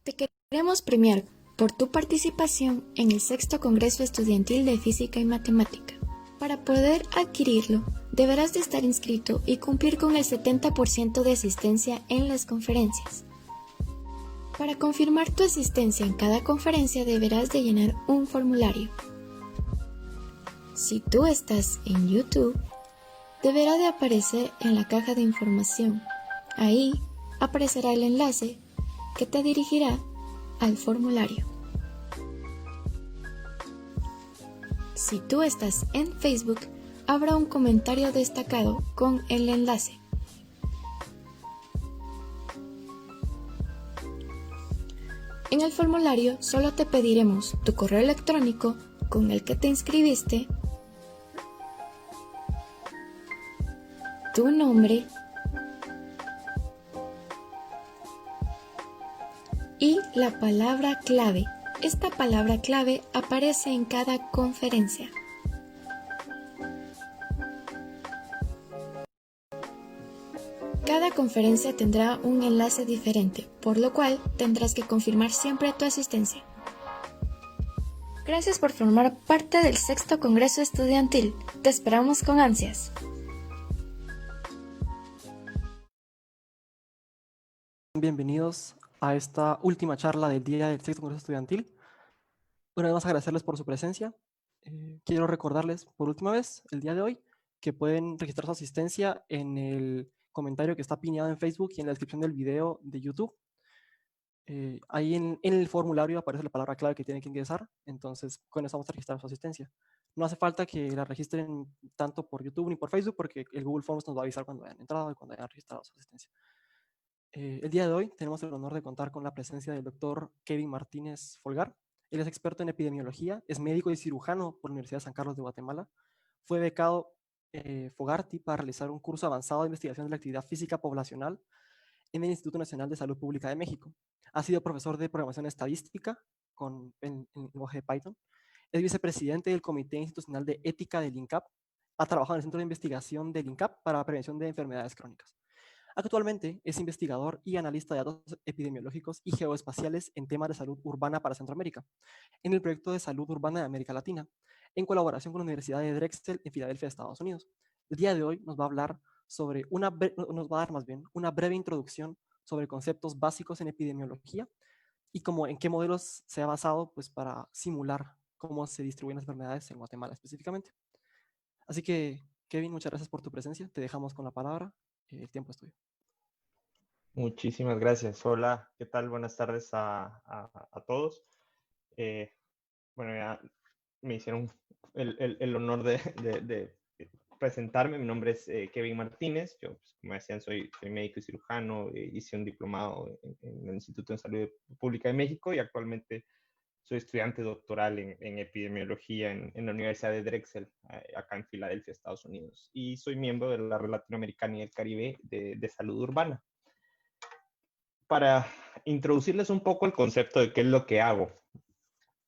Te queremos premiar por tu participación en el Sexto Congreso Estudiantil de Física y Matemática. Para poder adquirirlo, deberás de estar inscrito y cumplir con el 70% de asistencia en las conferencias. Para confirmar tu asistencia en cada conferencia deberás de llenar un formulario. Si tú estás en YouTube, deberá de aparecer en la caja de información. Ahí aparecerá el enlace que te dirigirá al formulario. Si tú estás en Facebook, habrá un comentario destacado con el enlace. En el formulario solo te pediremos tu correo electrónico con el que te inscribiste, tu nombre y la palabra clave. Esta palabra clave aparece en cada conferencia. Cada conferencia tendrá un enlace diferente, por lo cual tendrás que confirmar siempre tu asistencia. Gracias por formar parte del Sexto Congreso Estudiantil. Te esperamos con ansias. Bienvenidos a esta última charla del día del Sexto Congreso Estudiantil. Una vez más agradecerles por su presencia. Quiero recordarles por última vez, el día de hoy, que pueden registrar su asistencia en el comentario que está pineado en Facebook y en la descripción del video de YouTube. Ahí en el formulario aparece la palabra clave que tienen que ingresar, entonces con eso vamos a registrar su asistencia. No hace falta que la registren tanto por YouTube ni por Facebook, porque el Google Forms nos va a avisar cuando hayan entrado y cuando hayan registrado su asistencia. El día de hoy tenemos el honor de contar con la presencia del doctor Kevin Martínez Folgar. Él es experto en epidemiología, es médico y cirujano por la Universidad de San Carlos de Guatemala. Fue becado Fogarty para realizar un curso avanzado de investigación de la actividad física poblacional en el Instituto Nacional de Salud Pública de México. Ha sido profesor de programación estadística en lenguaje de Python. Es vicepresidente del Comité Institucional de Ética del INCAP. Ha trabajado en el Centro de Investigación del INCAP para la prevención de enfermedades crónicas. Actualmente es investigador y analista de datos epidemiológicos y geoespaciales en temas de salud urbana para Centroamérica, en el proyecto de salud urbana de América Latina, en colaboración con la Universidad de Drexel en Filadelfia, Estados Unidos. El día de hoy nos va a hablar sobre nos va a dar más bien una breve introducción sobre conceptos básicos en epidemiología y en qué modelos se ha basado pues, para simular cómo se distribuyen las enfermedades en Guatemala específicamente. Así que, Kevin, muchas gracias por tu presencia. Te dejamos con la palabra. El tiempo es tuyo. Muchísimas gracias. Hola, ¿qué tal? Buenas tardes a todos. Bueno, ya me hicieron el honor de presentarme. Mi nombre es Kevin Martínez. Yo, pues, como decían, soy médico y cirujano. Hice un diplomado en el Instituto de Salud Pública de México y actualmente soy estudiante doctoral en epidemiología en la Universidad de Drexel, acá en Filadelfia, Estados Unidos. Y soy miembro de la Red Latinoamericana y el Caribe de Salud Urbana. Para introducirles un poco el concepto de qué es lo que hago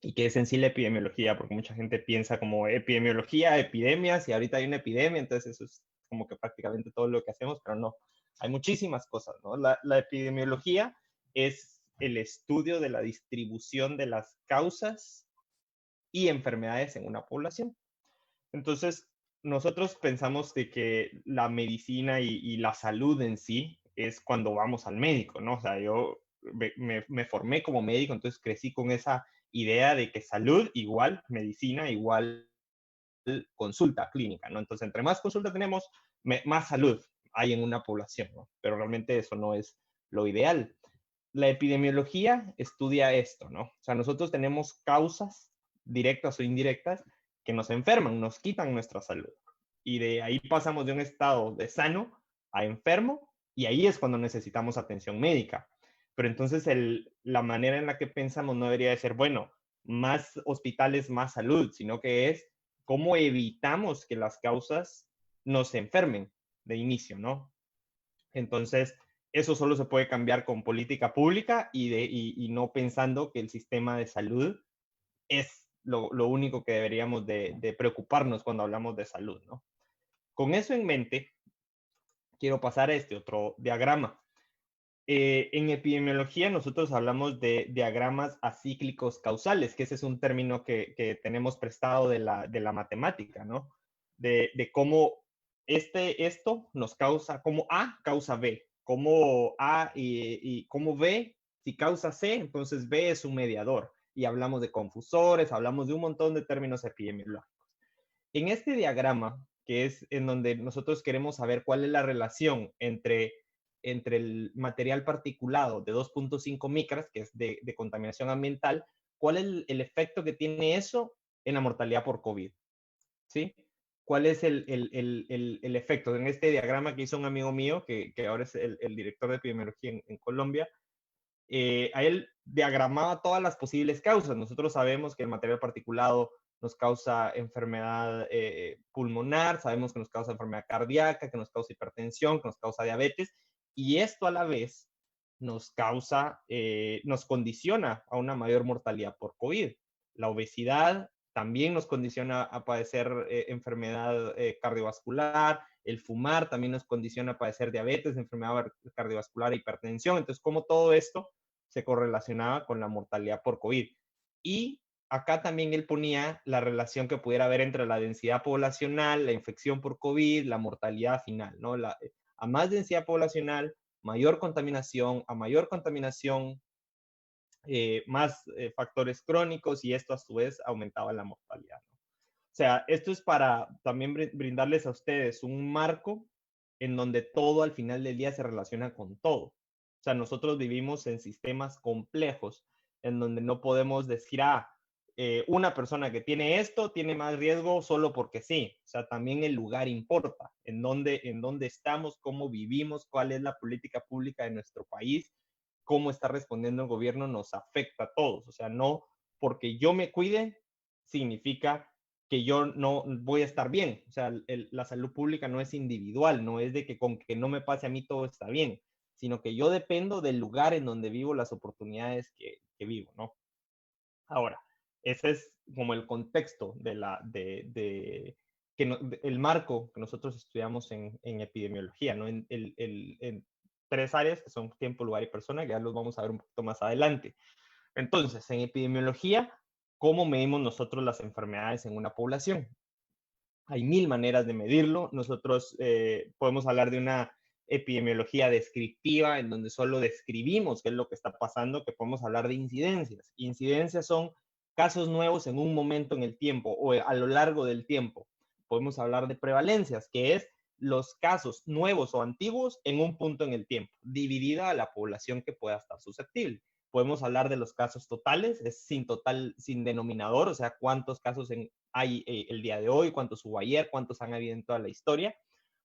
y qué es en sí la epidemiología, porque mucha gente piensa como epidemiología, epidemias, y ahorita hay una epidemia, entonces eso es como que prácticamente todo lo que hacemos, pero no, hay muchísimas cosas, ¿no? La epidemiología es el estudio de la distribución de las causas y enfermedades en una población. Entonces, nosotros pensamos de que la medicina y la salud en sí es cuando vamos al médico, ¿no? O sea, yo me formé como médico, entonces crecí con esa idea de que salud igual medicina igual consulta clínica, ¿no? Entonces, entre más consulta tenemos, más salud hay en una población, ¿no? Pero realmente eso no es lo ideal. La epidemiología estudia esto, ¿no? O sea, nosotros tenemos causas directas o indirectas que nos enferman, nos quitan nuestra salud. Y de ahí pasamos de un estado de sano a enfermo, y ahí es cuando necesitamos atención médica. Pero entonces la manera en la que pensamos no debería de ser, bueno, más hospitales, más salud, sino que es cómo evitamos que las causas nos enfermen de inicio, ¿no? Entonces, eso solo se puede cambiar con política pública y no pensando que el sistema de salud es lo único que deberíamos de preocuparnos cuando hablamos de salud, ¿no? Con eso en mente, quiero pasar a este otro diagrama. En epidemiología nosotros hablamos de diagramas acíclicos causales, que ese es un término que tenemos prestado de la matemática, ¿no? De cómo esto nos causa, como A causa B, como A y como B, si causa C, entonces B es un mediador. Y hablamos de confusores, hablamos de un montón de términos epidemiológicos. En este diagrama, que es en donde nosotros queremos saber cuál es la relación entre el material particulado de 2.5 micras, que es de contaminación ambiental, cuál es el efecto que tiene eso en la mortalidad por COVID, ¿sí? ¿Cuál es el efecto? En este diagrama que hizo un amigo mío, que ahora es el director de epidemiología en Colombia, a él diagramaba todas las posibles causas. Nosotros sabemos que el material particulado nos causa enfermedad pulmonar, sabemos que nos causa enfermedad cardíaca, que nos causa hipertensión, que nos causa diabetes, y esto a la vez nos causa, nos condiciona a una mayor mortalidad por COVID. La obesidad también nos condiciona a padecer enfermedad cardiovascular, el fumar también nos condiciona a padecer diabetes, enfermedad cardiovascular e hipertensión. Entonces, como todo esto se correlacionaba con la mortalidad por COVID. Y acá también él ponía la relación que pudiera haber entre la densidad poblacional, la infección por COVID, la mortalidad final, ¿no? A más densidad poblacional, mayor contaminación, a mayor contaminación, más factores crónicos, y esto a su vez aumentaba la mortalidad, ¿no? O sea, esto es para también brindarles a ustedes un marco en donde todo al final del día se relaciona con todo. O sea, nosotros vivimos en sistemas complejos en donde no podemos decir, una persona que tiene esto tiene más riesgo solo porque sí. O sea, también el lugar importa, en dónde estamos, cómo vivimos, cuál es la política pública de nuestro país, cómo está respondiendo el gobierno, nos afecta a todos. O sea, no porque yo me cuide significa que yo no voy a estar bien. O sea, la salud pública no es individual, no es de que con que no me pase a mí todo está bien, sino que yo dependo del lugar en donde vivo, las oportunidades que vivo, ¿no? Ahora, ese es como el contexto el marco que nosotros estudiamos en epidemiología, ¿no? En tres áreas que son tiempo, lugar y persona, que ya los vamos a ver un poquito más adelante. Entonces, en epidemiología, ¿cómo medimos nosotros las enfermedades en una población? Hay 1000 maneras de medirlo. Nosotros podemos hablar de una epidemiología descriptiva, en donde solo describimos qué es lo que está pasando, que podemos hablar de incidencias. Incidencias son casos nuevos en un momento en el tiempo o a lo largo del tiempo. Podemos hablar de prevalencias, que es los casos nuevos o antiguos en un punto en el tiempo, dividida a la población que pueda estar susceptible. Podemos hablar de los casos totales, es sin denominador, o sea, cuántos casos hay el día de hoy, cuántos hubo ayer, cuántos han habido en toda la historia.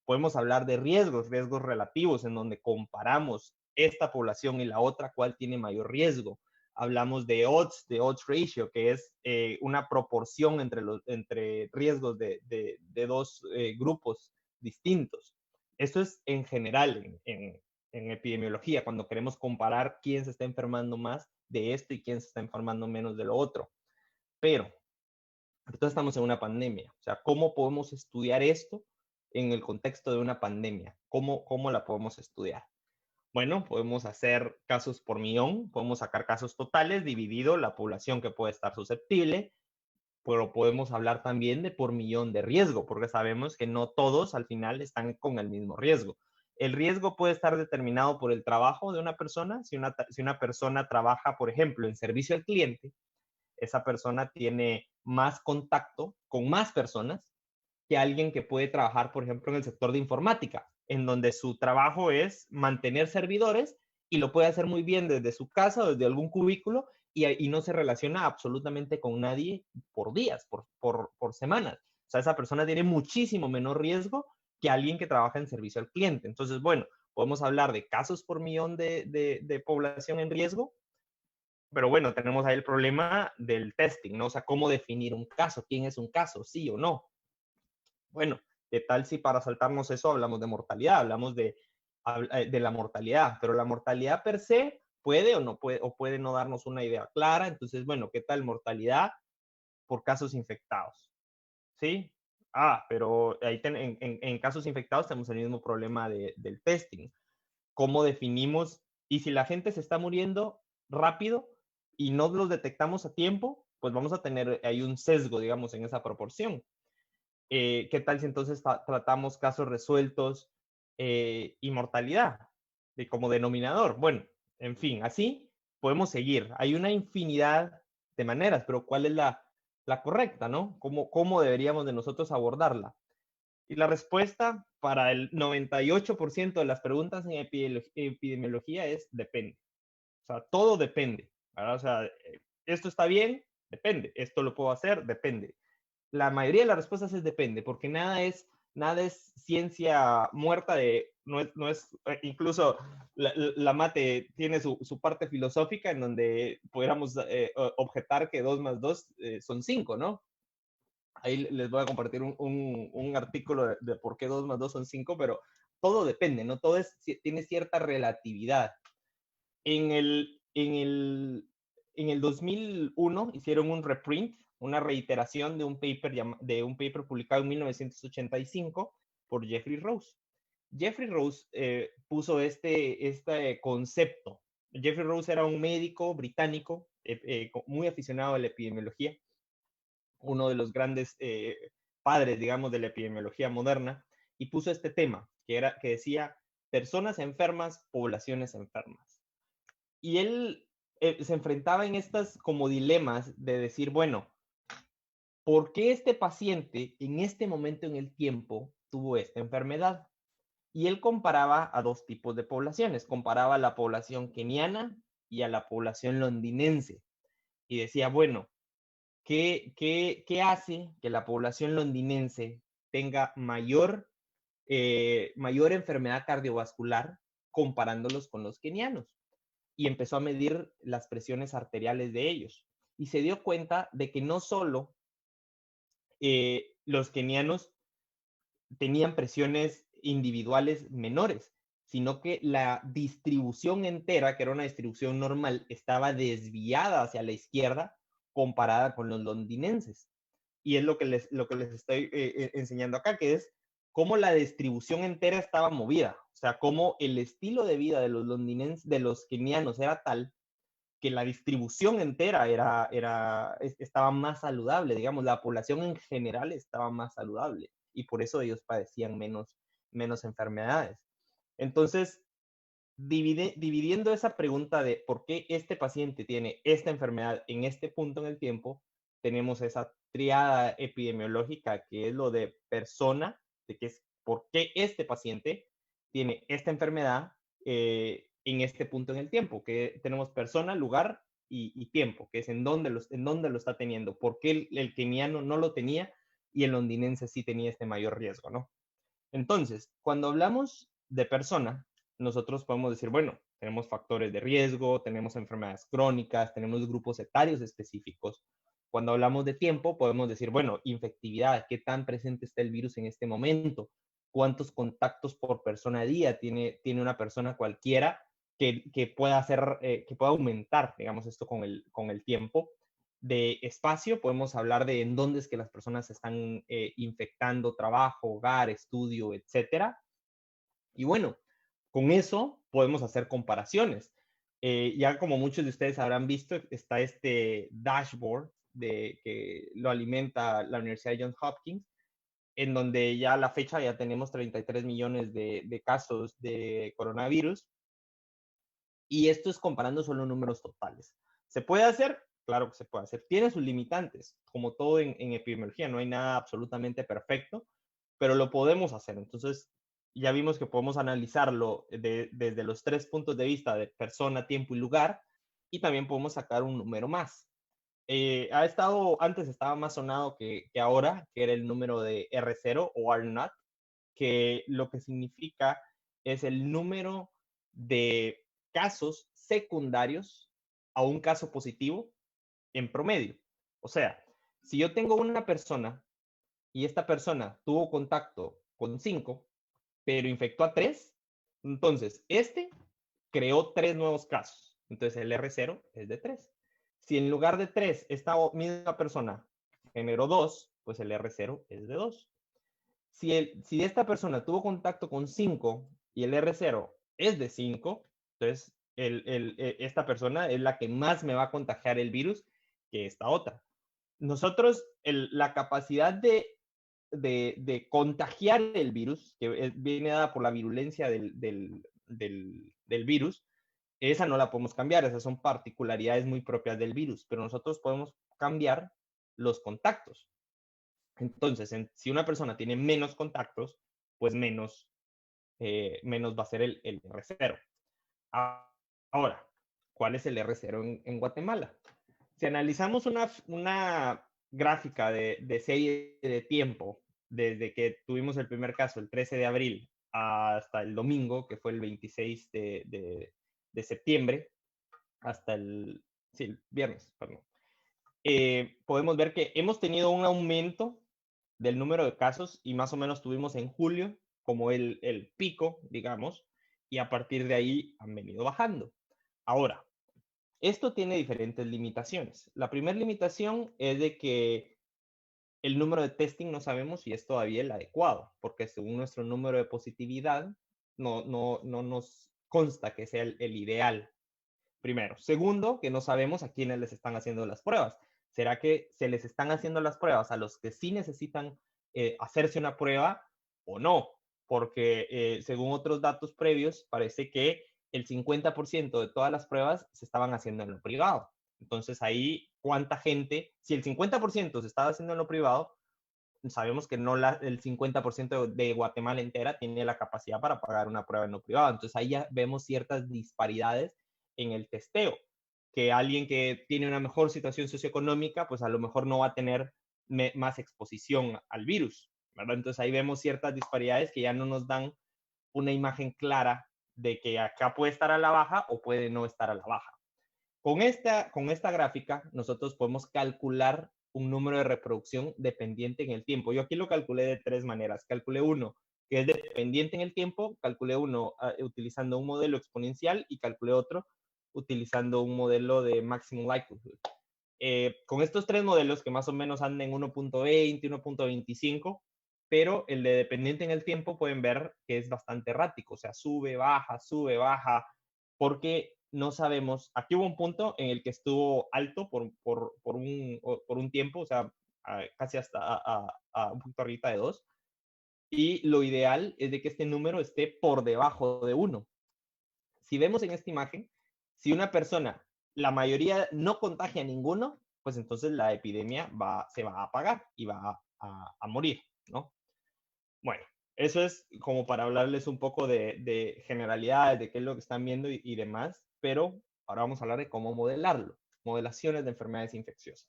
Podemos hablar de riesgos relativos, en donde comparamos esta población y la otra, cuál tiene mayor riesgo. Hablamos de odds ratio, que es una proporción entre riesgos de dos grupos distintos. Esto es en general en epidemiología, cuando queremos comparar quién se está enfermando más de esto y quién se está enfermando menos de lo otro. Pero ahorita estamos en una pandemia. O sea, ¿cómo podemos estudiar esto en el contexto de una pandemia? ¿Cómo la podemos estudiar? Bueno, podemos hacer casos por millón, podemos sacar casos totales dividido la población que puede estar susceptible, pero podemos hablar también de por millón de riesgo, porque sabemos que no todos al final están con el mismo riesgo. El riesgo puede estar determinado por el trabajo de una persona. Si una persona trabaja, por ejemplo, en servicio al cliente, esa persona tiene más contacto con más personas que alguien que puede trabajar, por ejemplo, en el sector de informática, en donde su trabajo es mantener servidores y lo puede hacer muy bien desde su casa o desde algún cubículo y no se relaciona absolutamente con nadie por días, por semanas. O sea, esa persona tiene muchísimo menor riesgo que alguien que trabaja en servicio al cliente. Entonces, bueno, podemos hablar de casos por millón de población en riesgo, pero bueno, tenemos ahí el problema del testing, ¿no? O sea, ¿cómo definir un caso? ¿Quién es un caso? ¿Sí o no? Bueno, ¿qué tal si para saltarnos eso hablamos de mortalidad? Hablamos de la mortalidad, pero la mortalidad per se puede o no puede, o puede no darnos una idea clara. Entonces, bueno, ¿qué tal mortalidad por casos infectados? ¿Sí? Pero ahí en casos infectados tenemos el mismo problema del testing. ¿Cómo definimos Y si la gente se está muriendo rápido y no los detectamos a tiempo, pues vamos a tener ahí un sesgo, digamos, en esa proporción. ¿Qué tal si entonces tratamos casos resueltos y mortalidad como denominador? Bueno, en fin, así podemos seguir. Hay una infinidad de maneras, pero ¿cuál es la correcta, no? ¿Cómo deberíamos de nosotros abordarla? Y la respuesta para el 98% de las preguntas en epidemiología es depende. O sea, todo depende, ¿verdad? O sea, esto está bien, depende. Esto lo puedo hacer, depende. La mayoría de las respuestas es depende, porque nada es ciencia muerta no es incluso la mate tiene su parte filosófica en donde pudiéramos objetar que 2 más 2 son 5, ¿no? Ahí les voy a compartir un artículo de por qué 2 más 2 son 5, pero todo depende, ¿no? Todo tiene cierta relatividad. En el 2001 hicieron un reprint, una reiteración de un paper publicado en 1985 por Jeffrey Rose. Jeffrey Rose puso este concepto. Jeffrey Rose era un médico británico muy aficionado a la epidemiología, uno de los grandes padres, digamos, de la epidemiología moderna, y puso este tema, que decía personas enfermas, poblaciones enfermas. Y él se enfrentaba en estas como dilemas de decir, bueno, ¿por qué este paciente en este momento en el tiempo tuvo esta enfermedad? Y él comparaba a dos tipos de poblaciones, comparaba a la población keniana y a la población londinense. Y decía, bueno, ¿qué hace que la población londinense tenga mayor enfermedad cardiovascular comparándolos con los kenianos? Y empezó a medir las presiones arteriales de ellos. Y se dio cuenta de que no solo los kenianos tenían presiones individuales menores, sino que la distribución entera, que era una distribución normal, estaba desviada hacia la izquierda comparada con los londinenses. Y es lo que les estoy enseñando acá, que es cómo la distribución entera estaba movida. O sea, cómo el estilo de vida de los londinenses, de los kenianos era tal que la distribución entera estaba más saludable, digamos, la población en general estaba más saludable y por eso ellos padecían menos enfermedades. Entonces, dividiendo esa pregunta de por qué este paciente tiene esta enfermedad en este punto en el tiempo, tenemos esa triada epidemiológica que es lo de persona, de que es por qué este paciente tiene esta enfermedad en este punto en el tiempo, que tenemos persona, lugar y tiempo, que es en dónde lo está teniendo, por qué el keniano no lo tenía y el londinense sí tenía este mayor riesgo, ¿no? Entonces, cuando hablamos de persona, nosotros podemos decir, bueno, tenemos factores de riesgo, tenemos enfermedades crónicas, tenemos grupos etarios específicos. Cuando hablamos de tiempo, podemos decir, bueno, infectividad, ¿qué tan presente está el virus en este momento? ¿Cuántos contactos por persona a día tiene una persona cualquiera que pueda aumentar, digamos, esto con el tiempo? De espacio, podemos hablar de en dónde es que las personas están infectando trabajo, hogar, estudio, etcétera. Y bueno, con eso podemos hacer comparaciones. Ya como muchos de ustedes habrán visto, está este dashboard que lo alimenta la Universidad de Johns Hopkins, en donde ya a la fecha ya tenemos 33 millones de casos de coronavirus. Y esto es comparando solo números totales. ¿Se puede hacer? Claro que se puede hacer. Tiene sus limitantes, como todo en epidemiología, no hay nada absolutamente perfecto, pero lo podemos hacer. Entonces, ya vimos que podemos analizarlo desde los 3 puntos de vista de persona, tiempo y lugar, y también podemos sacar un número más. Antes estaba más sonado que ahora, que era el número de R0 o R0, que lo que significa es el número de casos secundarios a un caso positivo en promedio. O sea, si yo tengo una persona y esta persona tuvo contacto con 5, pero infectó a 3, entonces creó 3 nuevos casos. Entonces el R0 es de 3. Si en lugar de 3 esta misma persona generó 2, pues el R0 es de 2. Si esta persona tuvo contacto con 5 y el R0 es de 5, entonces esta persona es la que más me va a contagiar el virus que esta otra. Nosotros, la capacidad de contagiar el virus, que viene dada por la virulencia del virus, esa no la podemos cambiar, esas son particularidades muy propias del virus, pero nosotros podemos cambiar los contactos. Entonces, si una persona tiene menos contactos, pues menos va a ser el R0. Ahora, ¿cuál es el R0 en Guatemala? Si analizamos una gráfica de serie de tiempo, desde que tuvimos el primer caso, el 13 de abril, hasta el domingo, que fue el 26 de septiembre, hasta el viernes, perdón, podemos ver que hemos tenido un aumento del número de casos y más o menos tuvimos en julio como el pico, digamos, y a partir de ahí han venido bajando. Ahora, esto tiene diferentes limitaciones. La primera limitación es de que el número de testing no sabemos si es todavía el adecuado, porque según nuestro número de positividad, no nos consta que sea el ideal. Primero. Segundo, que no sabemos a quiénes les están haciendo las pruebas. ¿Será que se les están haciendo las pruebas a los que sí necesitan hacerse una prueba o no? Porque según otros datos previos, parece que el 50% de todas las pruebas se estaban haciendo en lo privado. Entonces ahí, ¿cuánta gente? Si el 50% se estaba haciendo en lo privado, sabemos que no el 50% de Guatemala entera tiene la capacidad para pagar una prueba en lo privado. Entonces ahí ya vemos ciertas disparidades en el testeo, que alguien que tiene una mejor situación socioeconómica, pues a lo mejor no va a tener más exposición al virus, ¿verdad? Entonces ahí vemos ciertas disparidades que ya no nos dan una imagen clara de que acá puede estar a la baja o puede no estar a la baja. Con esta gráfica, nosotros podemos calcular un número de reproducción dependiente en el tiempo. Yo aquí lo calculé de tres maneras. Calculé uno que es dependiente en el tiempo, calculé uno utilizando un modelo exponencial y calculé otro utilizando un modelo de maximum likelihood. Con estos tres modelos, que más o menos andan en 1.20, 1.25, pero el de dependiente en el tiempo pueden ver que es bastante errático, o sea, sube, baja, porque no sabemos, aquí hubo un punto en el que estuvo alto por un tiempo, o sea, casi hasta a un poquito arriba de 2, y lo ideal es de que este número esté por debajo de 1. Si vemos en esta imagen, si una persona, la mayoría no contagia a ninguno, pues entonces la epidemia se va a apagar y va a morir, ¿no? Bueno, eso es como para hablarles un poco de generalidades, de qué es lo que están viendo y demás, pero ahora vamos a hablar de cómo modelarlo. Modelaciones de enfermedades infecciosas.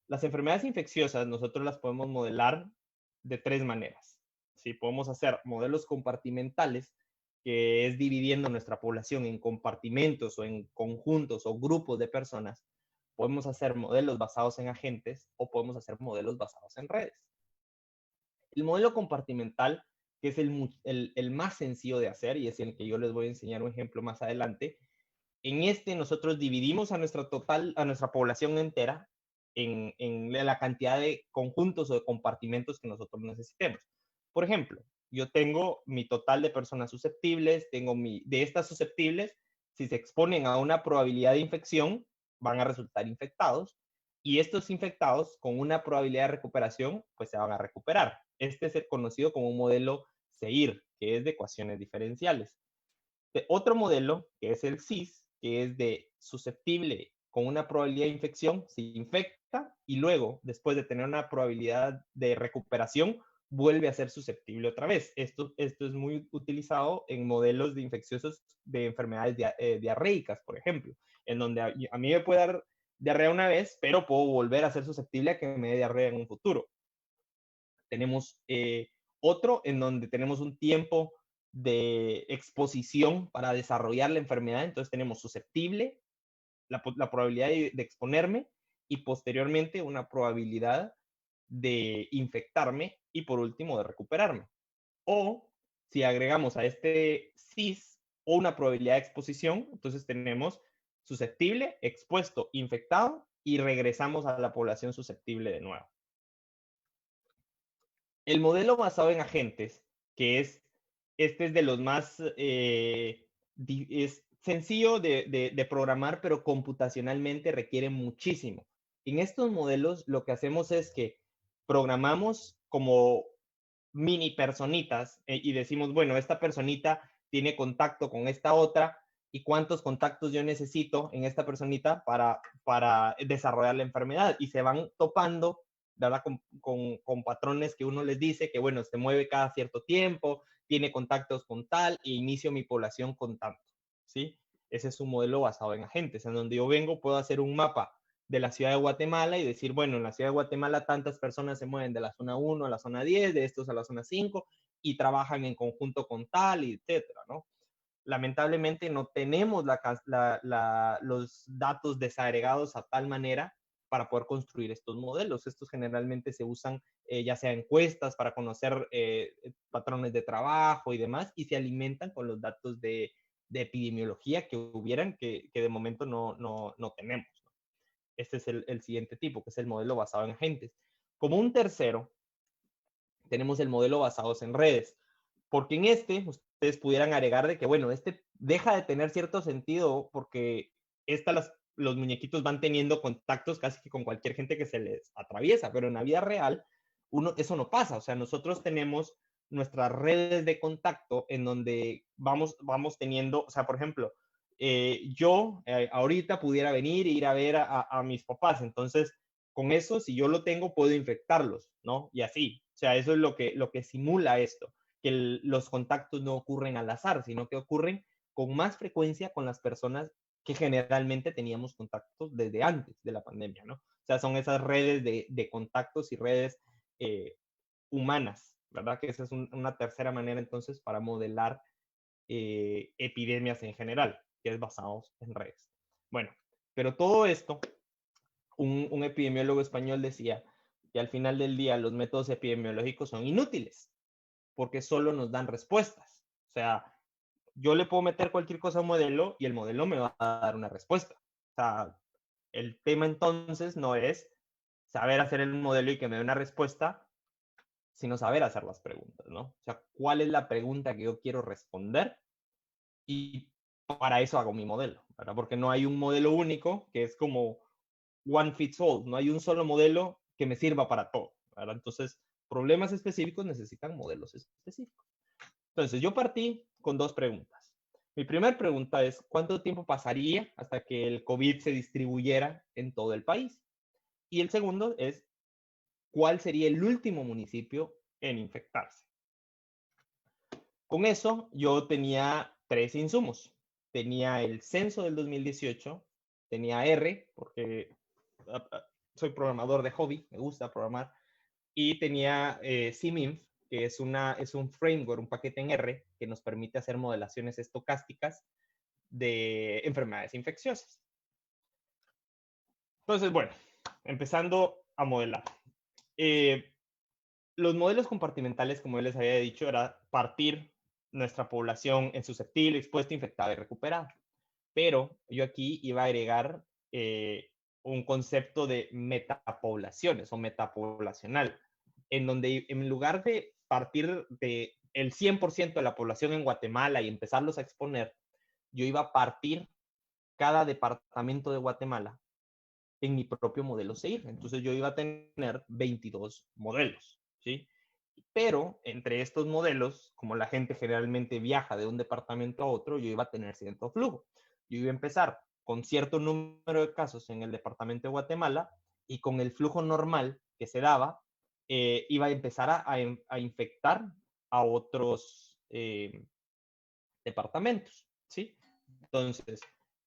Las enfermedades infecciosas nosotros las podemos modelar de tres maneras. ¿Sí? Podemos hacer modelos compartimentales, que es dividiendo nuestra población en compartimentos o en conjuntos o grupos de personas. Podemos hacer modelos basados en agentes o podemos hacer modelos basados en redes. El modelo compartimental, que es el más sencillo de hacer y es el que yo les voy a enseñar un ejemplo más adelante, en este nosotros dividimos a nuestra población entera en la cantidad de conjuntos o de compartimentos que nosotros necesitemos. Por ejemplo, yo tengo mi total de personas susceptibles, de estas susceptibles, si se exponen a una probabilidad de infección, van a resultar infectados, y estos infectados con una probabilidad de recuperación, pues se van a recuperar. Este es el conocido como un modelo SEIR, que es de ecuaciones diferenciales. Otro modelo, que es el CIS, que es de susceptible con una probabilidad de infección, se infecta y luego, después de tener una probabilidad de recuperación, vuelve a ser susceptible otra vez. Esto es muy utilizado en modelos de infecciosos de enfermedades diarreicas, por ejemplo, en donde a mí me puede dar diarrea una vez, pero puedo volver a ser susceptible a que me dé diarrea en un futuro. Tenemos otro en donde tenemos un tiempo de exposición para desarrollar la enfermedad. Entonces tenemos susceptible, la probabilidad de exponerme y posteriormente una probabilidad de infectarme y por último de recuperarme. O si agregamos a este CIS o una probabilidad de exposición, entonces tenemos susceptible, expuesto, infectado y regresamos a la población susceptible de nuevo. El modelo basado en agentes, que este es de los más sencillo de programar, pero computacionalmente requiere muchísimo. En estos modelos lo que hacemos es que programamos como mini personitas y decimos, bueno, esta personita tiene contacto con esta otra y cuántos contactos yo necesito en esta personita para desarrollar la enfermedad. Y se van topando, ¿verdad? Con patrones que uno les dice que, bueno, se mueve cada cierto tiempo, tiene contactos con tal e inicio mi población con tanto, ¿sí? Ese es un modelo basado en agentes, en donde yo vengo, puedo hacer un mapa de la ciudad de Guatemala y decir, bueno, en la ciudad de Guatemala tantas personas se mueven de la zona 1 a la zona 10, de estos a la zona 5 y trabajan en conjunto con tal, y etcétera, ¿no? Lamentablemente no tenemos los datos desagregados a tal manera para poder construir estos modelos. Estos generalmente se usan ya sea encuestas para conocer patrones de trabajo y demás, y se alimentan con los datos de epidemiología que hubieran, que de momento no tenemos. Este es el siguiente tipo, que es el modelo basado en agentes. Como un tercero, tenemos el modelo basado en redes, porque en este ustedes pudieran agregar de que, bueno, este deja de tener cierto sentido porque los muñequitos van teniendo contactos casi que con cualquier gente que se les atraviesa, pero en la vida real eso no pasa. O sea, nosotros tenemos nuestras redes de contacto en donde vamos teniendo, o sea, por ejemplo, yo ahorita pudiera venir e ir a ver a mis papás, entonces con eso, si yo lo tengo, puedo infectarlos, ¿no? Y así, o sea, eso es lo que simula esto, que los contactos no ocurren al azar, sino que ocurren con más frecuencia con las personas que generalmente teníamos contactos desde antes de la pandemia, ¿no? O sea, son esas redes de contactos y redes humanas, ¿verdad? Que esa es una tercera manera entonces para modelar epidemias en general, que es basados en redes. Bueno, pero todo esto, un epidemiólogo español decía que al final del día los métodos epidemiológicos son inútiles, porque solo nos dan respuestas. O sea, yo le puedo meter cualquier cosa a un modelo y el modelo me va a dar una respuesta. O sea, el tema entonces no es saber hacer el modelo y que me dé una respuesta, sino saber hacer las preguntas, ¿no? O sea, ¿cuál es la pregunta que yo quiero responder? Y para eso hago mi modelo, ¿verdad? Porque no hay un modelo único que es como one fits all, no hay un solo modelo que me sirva para todo, ¿verdad? Entonces, problemas específicos necesitan modelos específicos. Entonces, yo partí con dos preguntas. Mi primera pregunta es, ¿cuánto tiempo pasaría hasta que el COVID se distribuyera en todo el país? Y el segundo es, ¿cuál sería el último municipio en infectarse? Con eso, yo tenía tres insumos. Tenía el censo del 2018, tenía R, porque soy programador de hobby, me gusta programar, y tenía CMINF, que es un framework, un paquete en R, que nos permite hacer modelaciones estocásticas de enfermedades infecciosas. Entonces, bueno, empezando a modelar. Los modelos compartimentales, como yo les había dicho, era partir nuestra población en susceptible, expuesta, infectada y recuperada. Pero yo aquí iba a agregar un concepto de metapoblaciones o metapoblacional, en donde en lugar de partir de el 100% de la población en Guatemala y empezarlos a exponer, yo iba a partir cada departamento de Guatemala en mi propio modelo CEIR. Entonces yo iba a tener 22 modelos, ¿sí? Pero entre estos modelos, como la gente generalmente viaja de un departamento a otro, yo iba a tener cierto flujo. Yo iba a empezar con cierto número de casos en el departamento de Guatemala y con el flujo normal que se daba, iba a empezar a infectar a otros departamentos, ¿sí? Entonces,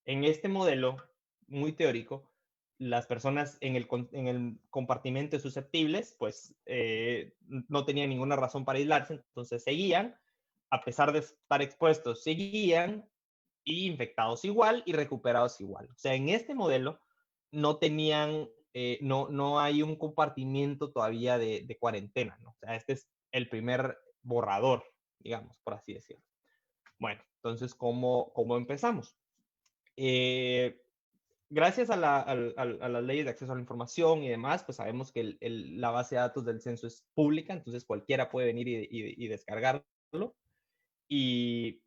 en este modelo muy teórico, las personas en el compartimento susceptibles, pues no tenían ninguna razón para aislarse, entonces seguían, a pesar de estar expuestos, seguían y infectados igual y recuperados igual. O sea, en este modelo no tenían, no hay un compartimiento todavía de cuarentena, ¿no? O sea, este es el primer borrador, digamos, por así decirlo. Bueno, entonces, ¿cómo empezamos? Gracias a las leyes de acceso a la información y demás, pues sabemos que la base de datos del censo es pública, entonces cualquiera puede venir y descargarlo. Y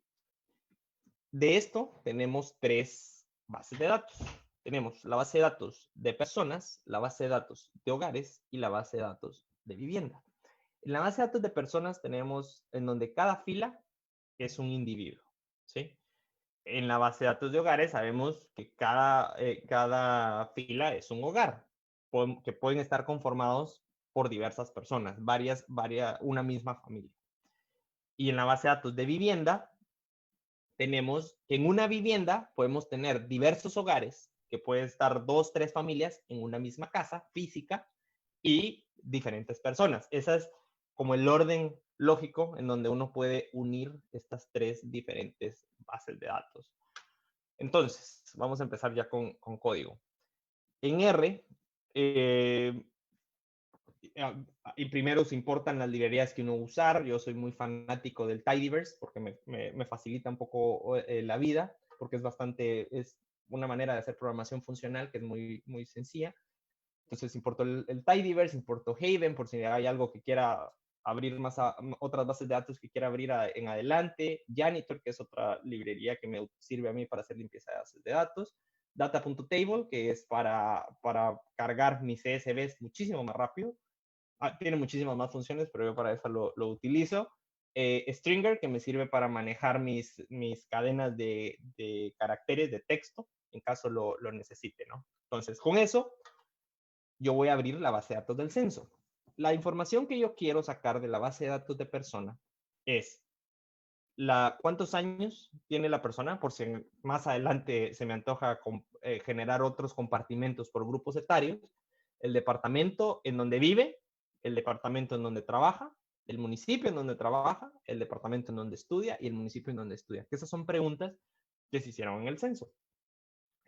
De esto tenemos 3 bases de datos. Tenemos la base de datos de personas, la base de datos de hogares y la base de datos de vivienda. En la base de datos de personas tenemos en donde cada fila es un individuo, ¿sí? En la base de datos de hogares sabemos que cada fila es un hogar, que pueden estar conformados por diversas personas, una misma familia. Y en la base de datos de vivienda tenemos que en una vivienda podemos tener diversos hogares, que pueden estar 2, 3 familias en una misma casa física y diferentes personas. Ese es como el orden lógico en donde uno puede unir estas 3 diferentes bases de datos. Entonces, vamos a empezar ya con código. En R, y primero se importan las librerías que uno va a usar. Yo soy muy fanático del Tidyverse porque me facilita un poco la vida, porque es una manera de hacer programación funcional que es muy, muy sencilla. Entonces importo el Tidyverse, importo Haven por si hay algo que quiera abrir otras bases de datos que quiera abrir en adelante. Janitor, que es otra librería que me sirve a mí para hacer limpieza de bases de datos. Data.table, que es para cargar mis CSVs muchísimo más rápido. Tiene muchísimas más funciones, pero yo para eso lo utilizo. Stringer, que me sirve para manejar mis cadenas de caracteres de texto, en caso lo necesite, ¿no? Entonces, con eso, yo voy a abrir la base de datos del censo. La información que yo quiero sacar de la base de datos de persona es cuántos años tiene la persona, por si más adelante se me antoja generar otros compartimentos por grupos etarios, el departamento en donde vive, el departamento en donde trabaja, el municipio en donde trabaja, el departamento en donde estudia y el municipio en donde estudia. Que esas son preguntas que se hicieron en el censo.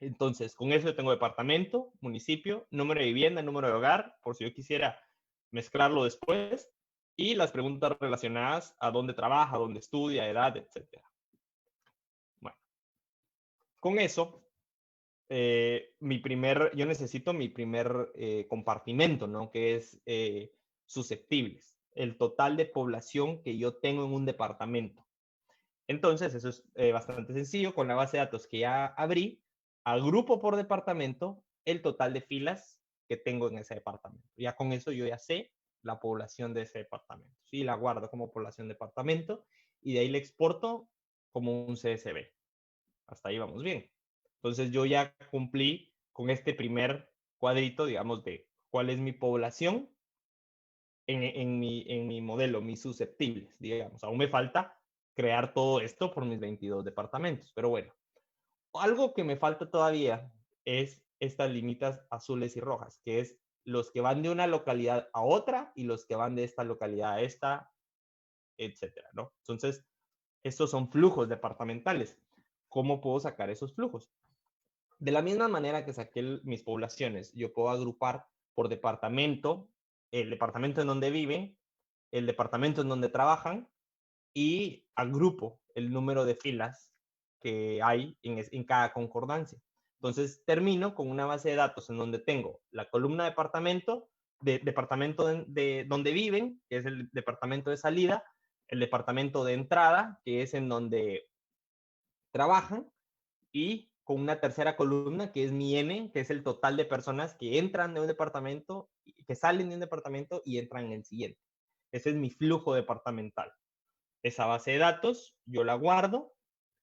Entonces, con eso yo tengo departamento, municipio, número de vivienda, número de hogar, por si yo quisiera mezclarlo después, y las preguntas relacionadas a dónde trabaja, dónde estudia, edad, etc. Bueno, con eso, yo necesito mi primer compartimento, ¿no? Que es susceptibles, el total de población que yo tengo en un departamento. Entonces, eso es bastante sencillo. Con la base de datos que ya abrí, agrupo por departamento el total de filas que tengo en ese departamento. Ya con eso yo ya sé la población de ese departamento. Sí, la guardo como población departamento y de ahí le exporto como un CSV. Hasta ahí vamos bien. Entonces yo ya cumplí con este primer cuadrito, digamos, de cuál es mi población en mi modelo, mis susceptibles, digamos. Aún me falta crear todo esto por mis 22 departamentos, pero bueno. Algo que me falta todavía es estas limitas azules y rojas, que es los que van de una localidad a otra y los que van de esta localidad a esta, etcétera, ¿no? Entonces, estos son flujos departamentales. ¿Cómo puedo sacar esos flujos? De la misma manera que saqué mis poblaciones, yo puedo agrupar por departamento, el departamento en donde viven, el departamento en donde trabajan y agrupo el número de filas que hay en cada concordancia. Entonces termino con una base de datos en donde tengo la columna departamento de donde viven, que es el departamento de salida, el departamento de entrada, que es en donde trabajan, y con una tercera columna que es mi N, que es el total de personas que entran de un departamento, que salen de un departamento y entran en el siguiente. Ese es mi flujo departamental. Esa base de datos yo la guardo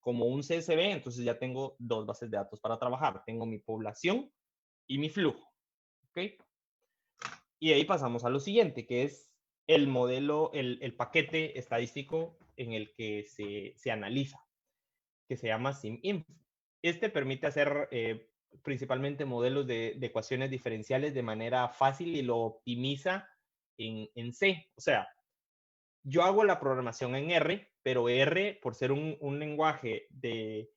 como un CSV, entonces ya tengo 2 bases de datos para trabajar. Tengo mi población y mi flujo. ¿Ok? Y ahí pasamos a lo siguiente, que es el modelo, el paquete estadístico en el que se analiza, que se llama SimInf. Este permite hacer principalmente modelos de ecuaciones diferenciales de manera fácil y lo optimiza en C. O sea, yo hago la programación en R, pero R, por ser un lenguaje de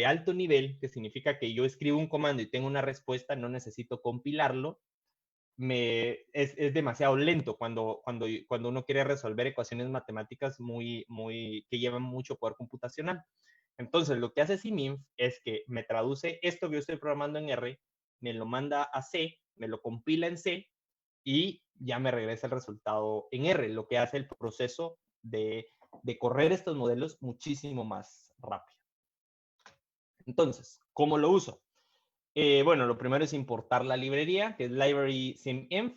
alto nivel, que significa que yo escribo un comando y tengo una respuesta, no necesito compilarlo, es demasiado lento cuando uno quiere resolver ecuaciones matemáticas que llevan mucho poder computacional. Entonces, lo que hace SimInf es que me traduce esto que yo estoy programando en R, me lo manda a C, me lo compila en C y ya me regresa el resultado en R, lo que hace el proceso de correr estos modelos muchísimo más rápido. Entonces, ¿cómo lo uso? Bueno, lo primero es importar la librería, que es library siminf,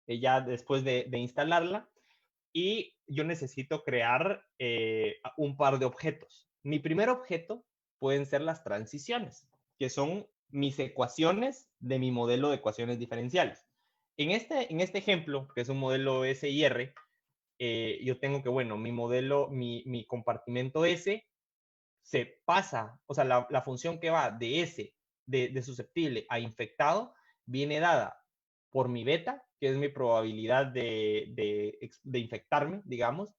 ya después de instalarla. Y yo necesito crear un par de objetos. Mi primer objeto pueden ser las transiciones, que son mis ecuaciones de mi modelo de ecuaciones diferenciales. En este ejemplo, que es un modelo S y R, yo tengo que, bueno, mi modelo, mi compartimento S se pasa, o sea, la función que va de S, de susceptible a infectado, viene dada por mi beta, que es mi probabilidad de infectarme, digamos,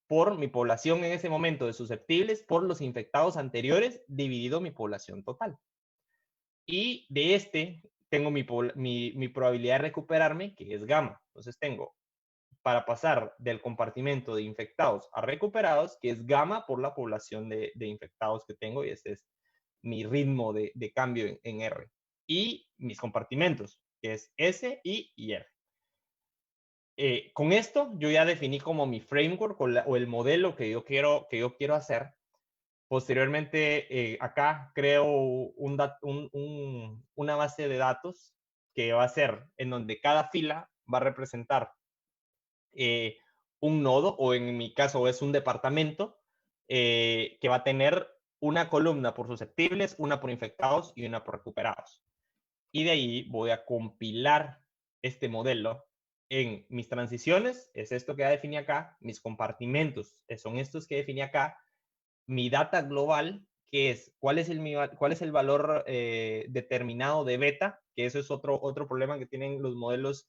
por mi población en ese momento de susceptibles, por los infectados anteriores, dividido mi población total. Y de tengo mi probabilidad de recuperarme, que es gamma. Entonces tengo, para pasar del compartimento de infectados a recuperados, que es gamma por la población de infectados que tengo, y ese es mi ritmo de cambio en R. Y mis compartimentos, que es S y R. Con esto yo ya definí como mi framework o el modelo que yo quiero hacer. Posteriormente, acá creo una base de datos que va a ser en donde cada fila va a representar un nodo, o en mi caso es un departamento, que va a tener una columna por susceptibles, una por infectados y una por recuperados. Y de ahí voy a compilar este modelo en mis transiciones, es esto que ya definí acá, mis compartimentos, son estos que definí acá, mi data global, que es cuál es el valor determinado de beta, que eso es otro problema que tienen los modelos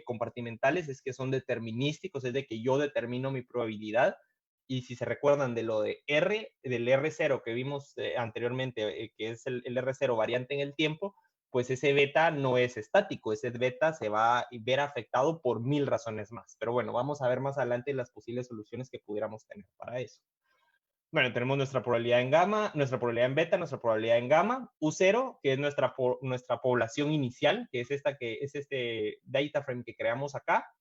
compartimentales, es que son determinísticos, es de que yo determino mi probabilidad. Y si se recuerdan de lo de del R0 que vimos anteriormente, que es el R0 variante en el tiempo, pues ese beta no es estático, ese beta se va a ver afectado por 1000 razones más. Pero bueno, vamos a ver más adelante las posibles soluciones que pudiéramos tener para eso. Bueno, tenemos nuestra probabilidad en gamma, nuestra probabilidad en beta, nuestra probabilidad en gamma, U0, que es nuestra población inicial, que es este data frame que creamos acá,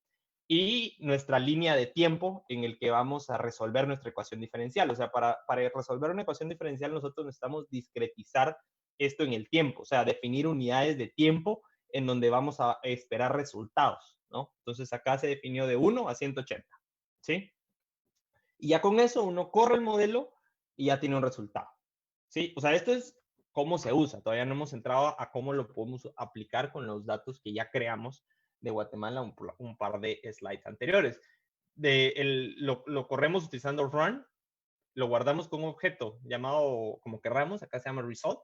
y nuestra línea de tiempo en el que vamos a resolver nuestra ecuación diferencial. O sea, para resolver una ecuación diferencial nosotros necesitamos discretizar esto en el tiempo, o sea, definir unidades de tiempo en donde vamos a esperar resultados, ¿no? Entonces acá se definió de 1 a 180, ¿sí? Y ya con eso uno corre el modelo y ya tiene un resultado, ¿sí? O sea, esto es cómo se usa. Todavía no hemos entrado a cómo lo podemos aplicar con los datos que ya creamos de Guatemala, un par de slides anteriores. Lo corremos utilizando run, lo guardamos con un objeto llamado como querramos, acá se llama result,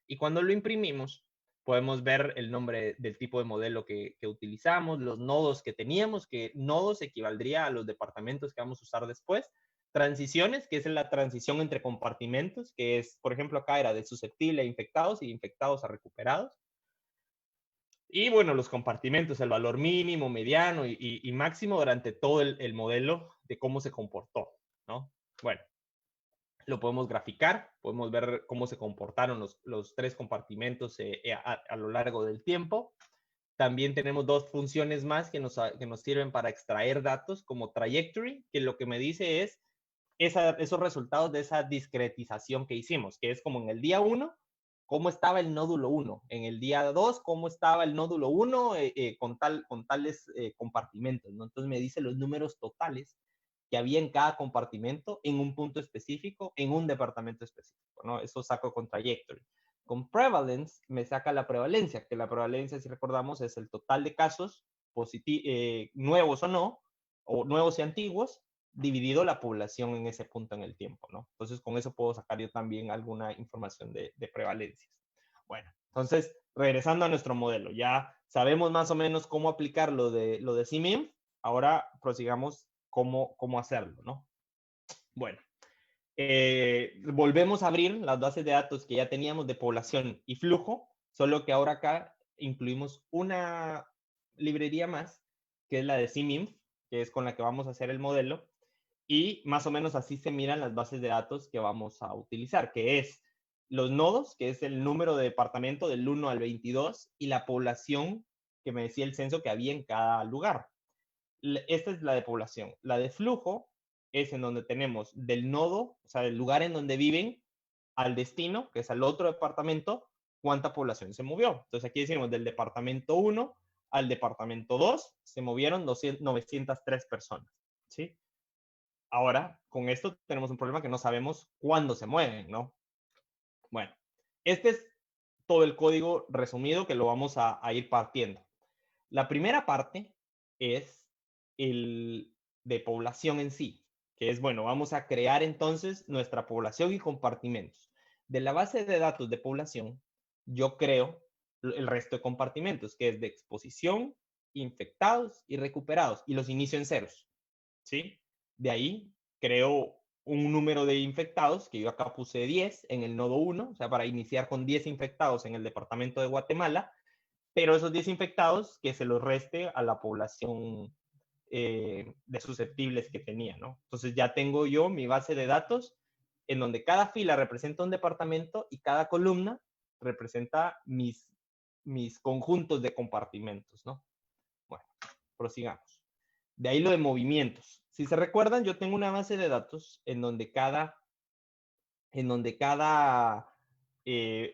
y cuando lo imprimimos podemos ver el nombre del tipo de modelo que utilizamos, los nodos que teníamos, que nodos equivaldría a los departamentos que vamos a usar después, transiciones, que es la transición entre compartimentos, que es, por ejemplo, acá era de susceptible a infectados y de infectados a recuperados. Y bueno, los compartimentos, el valor mínimo, mediano y máximo durante todo el modelo de cómo se comportó, ¿no? Bueno, lo podemos graficar, podemos ver cómo se comportaron los tres compartimentos a lo largo del tiempo. También tenemos dos funciones más que nos sirven para extraer datos, como trajectory, que lo que me dice es esos resultados de esa discretización que hicimos, que es como en el día 1, cómo estaba el nódulo 1, en el día 2, cómo estaba el nódulo 1 con tales compartimentos, ¿no? Entonces me dice los números totales que había en cada compartimento, en un punto específico, en un departamento específico, ¿no? Eso saco con trajectory. Con prevalence me saca la prevalencia, que la prevalencia, si recordamos, es el total de casos nuevos o no, o nuevos y antiguos, dividido la población en ese punto en el tiempo, ¿no? Entonces, con eso puedo sacar yo también alguna información de prevalencias. Bueno, entonces, regresando a nuestro modelo, ya sabemos más o menos cómo aplicar lo de CMIM, ahora prosigamos cómo hacerlo, ¿no? Bueno, volvemos a abrir las bases de datos que ya teníamos de población y flujo, solo que ahora acá incluimos una librería más, que es la de CMIM, que es con la que vamos a hacer el modelo, y más o menos así se miran las bases de datos que vamos a utilizar, que es los nodos, que es el número de departamento del 1 al 22, y la población que me decía el censo que había en cada lugar. Esta es la de población. La de flujo es en donde tenemos del nodo, o sea, del lugar en donde viven, al destino, que es al otro departamento, cuánta población se movió. Entonces aquí decimos del departamento 1 al departamento 2 se movieron 903 personas, ¿sí? Ahora, con esto tenemos un problema que no sabemos cuándo se mueven, ¿no? Bueno, este es todo el código resumido que lo vamos a ir partiendo. La primera parte es el de población en sí, que es, bueno, vamos a crear entonces nuestra población y compartimentos. De la base de datos de población, yo creo el resto de compartimentos, que es de exposición, infectados y recuperados, y los inicio en ceros, ¿sí? De ahí creo un número de infectados, que yo acá puse 10 en el nodo 1, o sea, para iniciar con 10 infectados en el departamento de Guatemala, pero esos 10 infectados que se los reste a la población de susceptibles que tenía, ¿no? Entonces ya tengo yo mi base de datos en donde cada fila representa un departamento y cada columna representa mis conjuntos de compartimentos, ¿no? Bueno, prosigamos. De ahí lo de movimientos. Si se recuerdan, yo tengo una base de datos en donde cada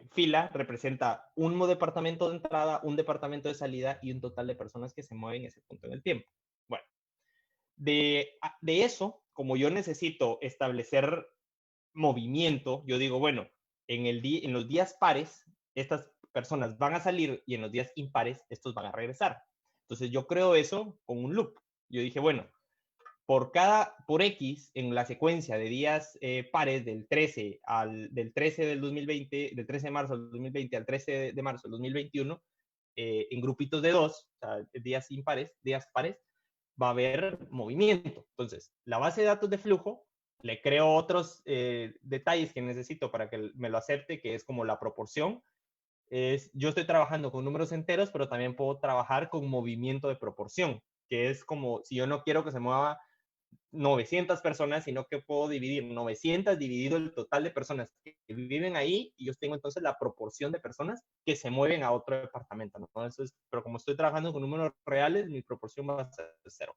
fila representa un departamento de entrada, un departamento de salida y un total de personas que se mueven en ese punto en el tiempo. Bueno, de eso, como yo necesito establecer movimiento, yo digo, bueno, en los días pares, estas personas van a salir y en los días impares, estos van a regresar. Entonces yo creo eso con un loop. Yo dije, bueno, por X en la secuencia de días pares del 13 del 2020, del 13 de marzo del 2020 al 13 de marzo del 2021, en grupitos de 2, o sea, días pares, va a haber movimiento. Entonces, la base de datos de flujo, le creo otros detalles que necesito para que me lo acepte, que es como la proporción. Yo estoy trabajando con números enteros, pero también puedo trabajar con movimiento de proporción, que es como si yo no quiero que se mueva 900 personas, sino que puedo dividir 900 dividido el total de personas que viven ahí y yo tengo entonces la proporción de personas que se mueven a otro departamento, ¿no? Entonces, pero como estoy trabajando con números reales, mi proporción va a ser 0.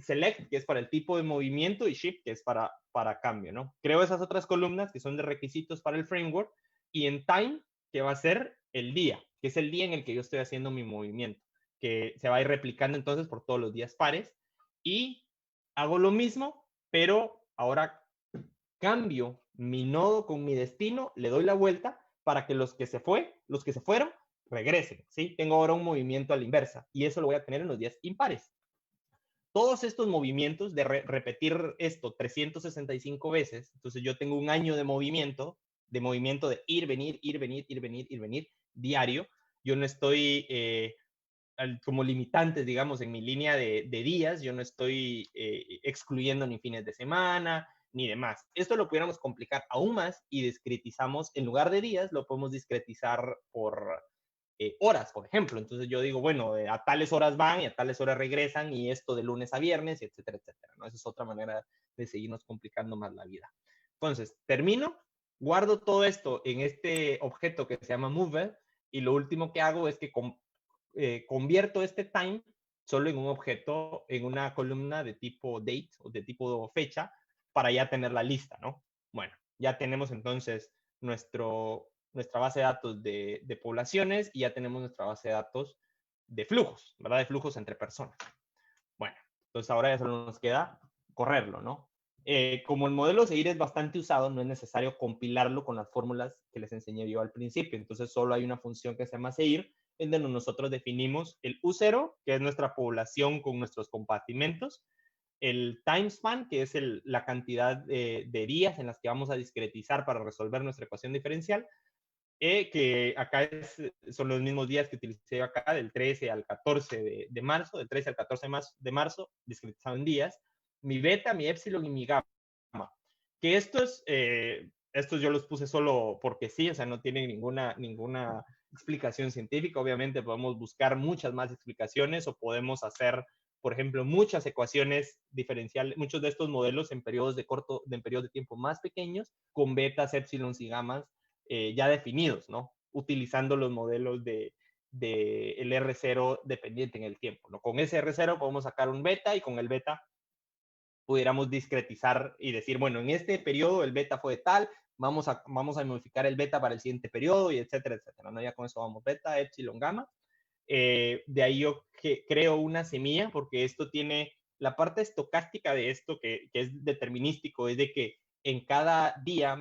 Select, que es para el tipo de movimiento, y Shift, que es para cambio, ¿no? Creo esas otras columnas que son de requisitos para el framework, y en Time, que va a ser el día, que es el día en el que yo estoy haciendo mi movimiento, que se va a ir replicando entonces por todos los días pares, y hago lo mismo, pero ahora cambio mi nodo con mi destino, le doy la vuelta para que los que se fueron, regresen, ¿sí? Tengo ahora un movimiento a la inversa, y eso lo voy a tener en los días impares. Todos estos movimientos de repetir esto 365 veces, entonces yo tengo un año de movimiento de ir, venir, ir, venir, ir, venir, ir, venir, diario. Yo no estoy como limitantes, digamos, en mi línea de días, yo no estoy excluyendo ni fines de semana, ni demás. Esto lo pudiéramos complicar aún más y discretizamos, en lugar de días, lo podemos discretizar por horas, por ejemplo. Entonces yo digo, bueno, a tales horas van y a tales horas regresan y esto de lunes a viernes, etcétera, etcétera, ¿no? Esa es otra manera de seguirnos complicando más la vida. Entonces, termino, guardo todo esto en este objeto que se llama mover y lo último que hago es que convierto este time solo en un objeto, en una columna de tipo date o de tipo fecha para ya tener la lista, ¿no? Bueno, ya tenemos entonces nuestra base de datos de poblaciones y ya tenemos nuestra base de datos de flujos, ¿verdad? De flujos entre personas. Bueno, entonces ahora ya solo nos queda correrlo, ¿no? Como el modelo seguir es bastante usado, no es necesario compilarlo con las fórmulas que les enseñé yo al principio. Entonces solo hay una función que se llama seguir, en donde nosotros definimos el U0, que es nuestra población con nuestros compartimentos, el time span, que es la cantidad de días en las que vamos a discretizar para resolver nuestra ecuación diferencial, que acá son los mismos días que utilicé acá, del 13 al 14 de marzo, del 13 al 14 de marzo, discretizado en días, mi beta, mi epsilon y mi gamma. Que estos yo los puse solo porque sí, o sea, no tienen ninguna explicación científica. Obviamente podemos buscar muchas más explicaciones o podemos hacer, por ejemplo, muchas ecuaciones diferenciales, muchos de estos modelos en periodos de tiempo más pequeños, con betas, epsilons y gammas ya definidos, ¿no? Utilizando los modelos el R0 dependiente en el tiempo, ¿no? Con ese R0 podemos sacar un beta y con el beta pudiéramos discretizar y decir, bueno, en este periodo el beta fue tal, vamos a modificar el beta para el siguiente periodo, y etcétera, etcétera, ¿no? Ya con eso vamos beta, epsilon, gamma. De ahí yo creo una semilla, porque esto tiene la parte estocástica de esto, que es determinístico, es de que en cada día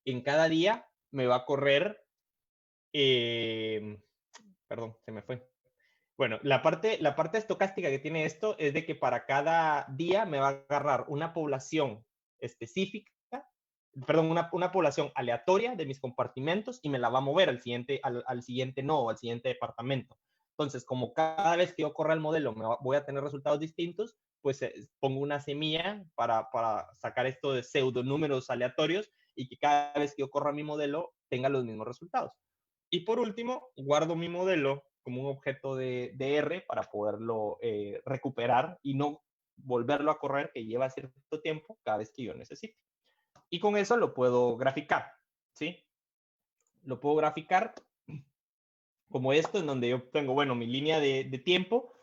en cada día me va a correr, perdón, se me fue. Bueno, la parte estocástica que tiene esto es de que para cada día me va a agarrar una población específica, perdón, una población aleatoria de mis compartimentos, y me la va a mover al siguiente nodo, al siguiente departamento. Entonces, como cada vez que yo corra el modelo voy a tener resultados distintos, pues pongo una semilla para sacar esto de pseudonúmeros aleatorios, y que cada vez que yo corra mi modelo tenga los mismos resultados. Y por último, guardo mi modelo como un objeto de R para poderlo recuperar y no volverlo a correr, que lleva cierto tiempo, cada vez que yo necesite. Y con eso lo puedo graficar, ¿sí? Lo puedo graficar como esto, en donde yo tengo, bueno, mi línea de tiempo.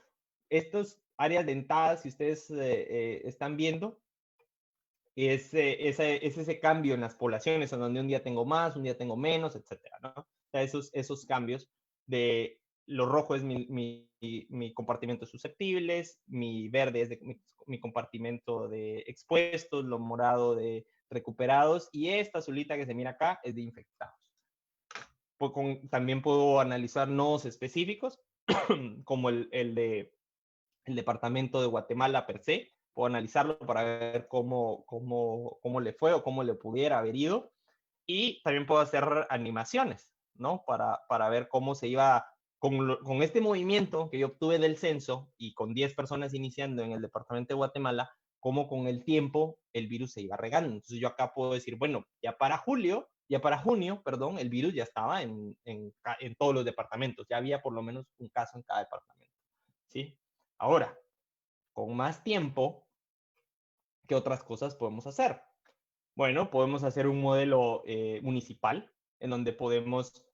Estas áreas dentadas, si ustedes están viendo, es ese cambio en las poblaciones, en donde un día tengo más, un día tengo menos, etcétera, ¿no? O sea, esos cambios de lo rojo es mi compartimento susceptibles, mi verde es mi compartimento de expuestos, lo morado de recuperados, y esta azulita que se mira acá es de infectados. También puedo analizar nodos específicos, como el departamento de Guatemala per se. Puedo analizarlo para ver cómo le fue o cómo le pudiera haber ido. Y también puedo hacer animaciones, ¿no? Para ver cómo se iba con este movimiento que yo obtuve del censo, y con 10 personas iniciando en el departamento de Guatemala, cómo con el tiempo el virus se iba regando. Entonces yo acá puedo decir, bueno, ya para junio, perdón, el virus ya estaba en todos los departamentos. Ya había por lo menos un caso en cada departamento, ¿sí? Ahora, con más tiempo, ¿qué otras cosas podemos hacer? Bueno, podemos hacer un modelo municipal en donde podemos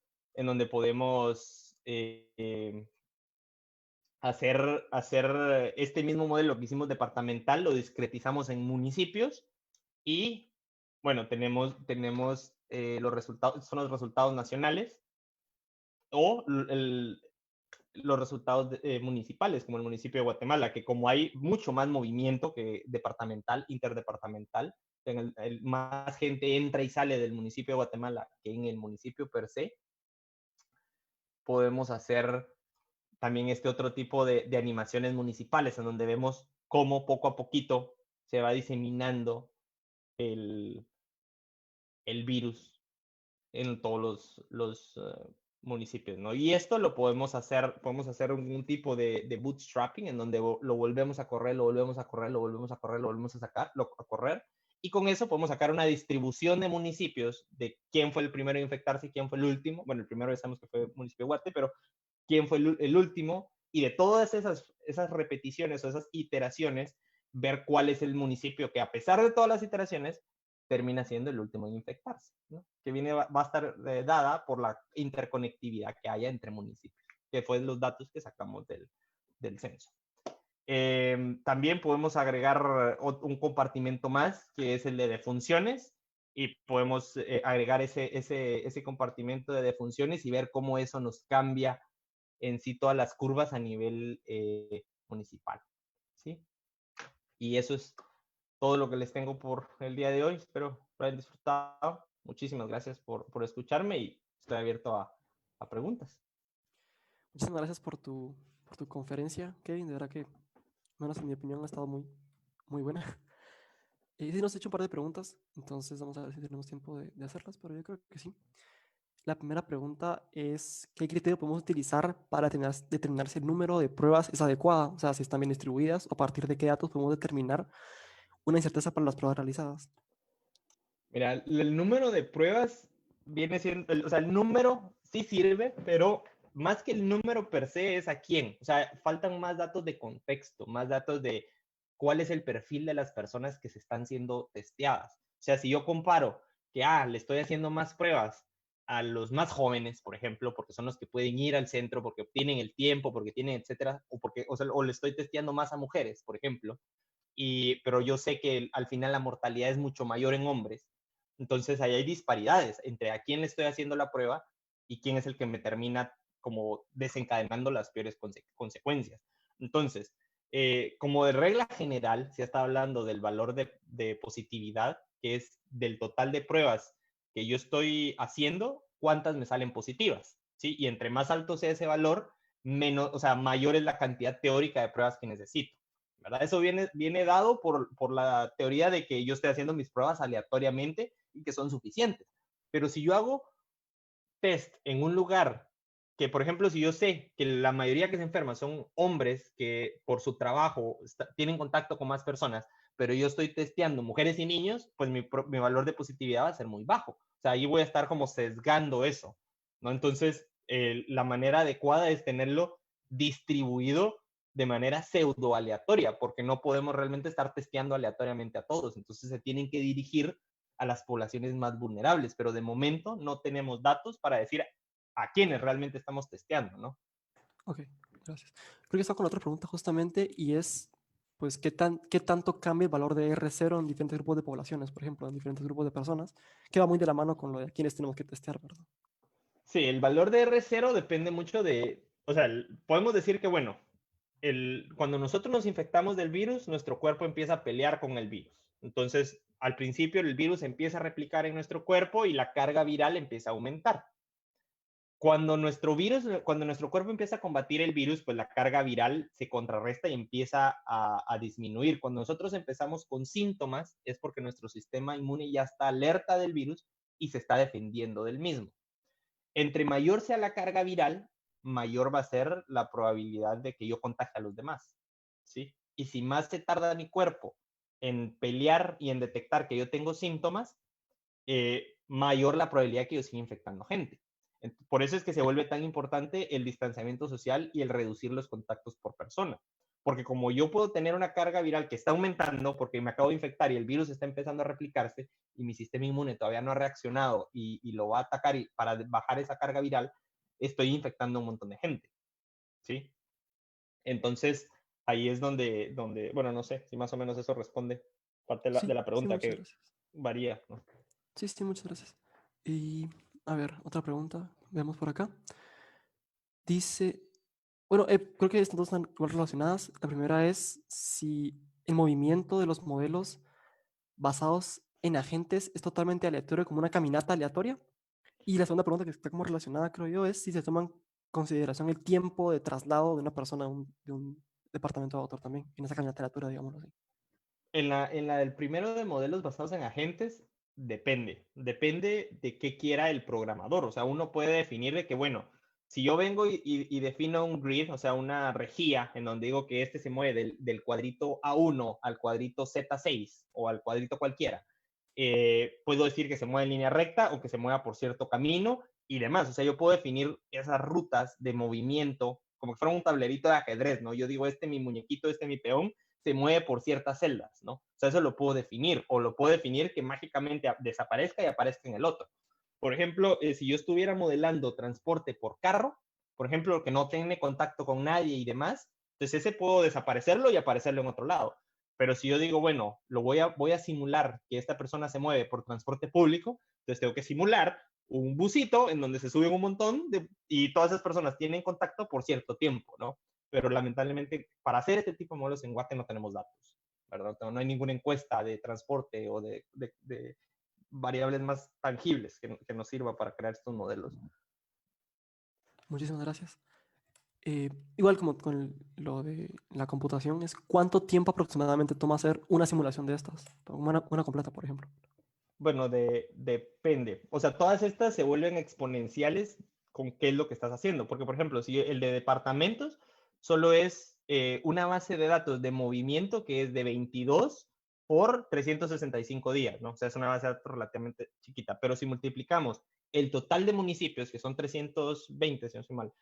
hacer este mismo modelo que hicimos departamental, lo discretizamos en municipios, y bueno, tenemos los resultados, son los resultados nacionales, o los resultados municipales, como el municipio de Guatemala, que como hay mucho más movimiento que departamental, interdepartamental, más gente entra y sale del municipio de Guatemala que en el municipio per se, podemos hacer también este otro tipo de animaciones municipales, en donde vemos cómo poco a poquito se va diseminando el virus en todos los municipios, ¿no? Y esto lo podemos hacer un tipo de bootstrapping, en donde lo volvemos a correr, lo volvemos a correr, lo volvemos a correr, lo volvemos a correr, y con eso podemos sacar una distribución de municipios, de quién fue el primero en infectarse y quién fue el último. Bueno, el primero ya sabemos que fue el municipio de Guate, pero quién fue el último, y de todas esas repeticiones o esas iteraciones, ver cuál es el municipio que, a pesar de todas las iteraciones, termina siendo el último en infectarse, ¿no? Que va a estar dada por la interconectividad que haya entre municipios, que fue los datos que sacamos del censo. También podemos agregar un compartimento más, que es el de defunciones, y podemos agregar ese compartimento de defunciones y ver cómo eso nos cambia en sí todas las curvas a nivel municipal, ¿sí? Y eso es todo lo que les tengo por el día de hoy. Espero lo hayan disfrutado. Muchísimas gracias por escucharme, y estoy abierto a preguntas. Muchísimas gracias por tu conferencia, Kevin. De verdad que, menos en mi opinión, ha estado muy, muy buena. Y sí, nos he hecho un par de preguntas, entonces vamos a ver si tenemos tiempo de hacerlas, pero yo creo que sí. La primera pregunta es, ¿qué criterio podemos utilizar para determinar si el número de pruebas es adecuado? O sea, si están bien distribuidas, o a partir de qué datos podemos determinar una incerteza para las pruebas realizadas. Mira, el número de pruebas viene siendo, o sea, el número sí sirve, pero más que el número per se es a quién. O sea, faltan más datos de contexto, más datos de cuál es el perfil de las personas que se están siendo testeadas. O sea, si yo comparo que, le estoy haciendo más pruebas a los más jóvenes, por ejemplo, porque son los que pueden ir al centro, porque tienen el tiempo, porque tienen, etcétera, o le estoy testeando más a mujeres, por ejemplo, pero yo sé que al final la mortalidad es mucho mayor en hombres. Entonces ahí hay disparidades entre a quién le estoy haciendo la prueba y quién es el que me termina como desencadenando las peores consecuencias. Entonces, como de regla general, se está hablando del valor de positividad, que es del total de pruebas que yo estoy haciendo, cuántas me salen positivas, ¿sí? Y entre más alto sea ese valor, menos, o sea, mayor es la cantidad teórica de pruebas que necesito, ¿verdad? Eso viene dado por la teoría de que yo estoy haciendo mis pruebas aleatoriamente y que son suficientes. Pero si yo hago test en un lugar que, por ejemplo, si yo sé que la mayoría que se enferma son hombres que por su trabajo tienen contacto con más personas, pero yo estoy testeando mujeres y niños, pues mi valor de positividad va a ser muy bajo. O sea, ahí voy a estar como sesgando eso, ¿no? Entonces, la manera adecuada es tenerlo distribuido de manera pseudo aleatoria, porque no podemos realmente estar testeando aleatoriamente a todos. Entonces, se tienen que dirigir a las poblaciones más vulnerables, pero de momento no tenemos datos para decir a quiénes realmente estamos testeando, ¿no? Ok, gracias. Creo que está con otra pregunta justamente y es, pues, ¿qué tanto cambia el valor de R0 en diferentes grupos de poblaciones, por ejemplo, en diferentes grupos de personas? Que va muy de la mano con lo de a quiénes tenemos que testear, ¿verdad? Sí, el valor de R0 depende mucho o sea, podemos decir que, bueno, cuando nosotros nos infectamos del virus, nuestro cuerpo empieza a pelear con el virus. Entonces, al principio el virus empieza a replicar en nuestro cuerpo y la carga viral empieza a aumentar. Cuando nuestro cuerpo empieza a combatir el virus, pues la carga viral se contrarresta y empieza a disminuir. Cuando nosotros empezamos con síntomas, es porque nuestro sistema inmune ya está alerta del virus y se está defendiendo del mismo. Entre mayor sea la carga viral, mayor va a ser la probabilidad de que yo contagie a los demás, ¿sí? Y si más se tarda mi cuerpo en pelear y en detectar que yo tengo síntomas, mayor la probabilidad que yo siga infectando gente. Por eso es que se vuelve tan importante el distanciamiento social y el reducir los contactos por persona. Porque como yo puedo tener una carga viral que está aumentando porque me acabo de infectar y el virus está empezando a replicarse y mi sistema inmune todavía no ha reaccionado y lo va a atacar para bajar esa carga viral, estoy infectando a un montón de gente, ¿sí? Entonces, ahí es donde, bueno, no sé si más o menos eso responde parte de Sí, la sí, pregunta muchas que gracias. varía, ¿no? Sí, sí, muchas gracias. Y, a ver, otra pregunta. Veamos por acá. Dice, bueno, creo que estas dos están igual relacionadas. La primera es si el movimiento de los modelos basados en agentes es totalmente aleatorio, como una caminata aleatoria. Y la segunda pregunta que está como relacionada, creo yo, es si se toma en consideración el tiempo de traslado de una persona de un departamento a otro también, en esa caminata aleatoria, digámoslo así. En la del primero de modelos basados en agentes, depende de qué quiera el programador. O sea, uno puede definir de que, bueno, si yo vengo y defino un grid, o sea, una rejilla en donde digo que este se mueve del cuadrito A1 al cuadrito Z6 o al cuadrito cualquiera, puedo decir que se mueve en línea recta o que se mueva por cierto camino y demás. O sea, yo puedo definir esas rutas de movimiento como que fuera un tablerito de ajedrez, ¿no? Yo digo, mi muñequito, mi peón, se mueve por ciertas celdas, ¿no? O sea, eso lo puedo definir, o lo puedo definir que mágicamente desaparezca y aparezca en el otro. Por ejemplo, si yo estuviera modelando transporte por carro, por ejemplo, que no tiene contacto con nadie y demás, entonces ese puedo desaparecerlo y aparecerlo en otro lado. Pero si yo digo, bueno, voy a simular que esta persona se mueve por transporte público, entonces tengo que simular un busito en donde se suben un montón y todas esas personas tienen contacto por cierto tiempo, ¿no? Pero lamentablemente para hacer este tipo de modelos en Guate no tenemos datos, ¿verdad? No hay ninguna encuesta de transporte o de variables más tangibles que nos sirva para crear estos modelos. Muchísimas gracias. Igual como con lo de la computación, es cuánto tiempo aproximadamente toma hacer una simulación de estas, una completa, por ejemplo. Bueno, depende. O sea, todas estas se vuelven exponenciales con qué es lo que estás haciendo. Porque, por ejemplo, si el de departamentos solo es una base de datos de movimiento que es de 22 por 365 días, ¿no? O sea, es una base de datos relativamente chiquita. Pero si multiplicamos el total de municipios, que son 320, si no estoy mal,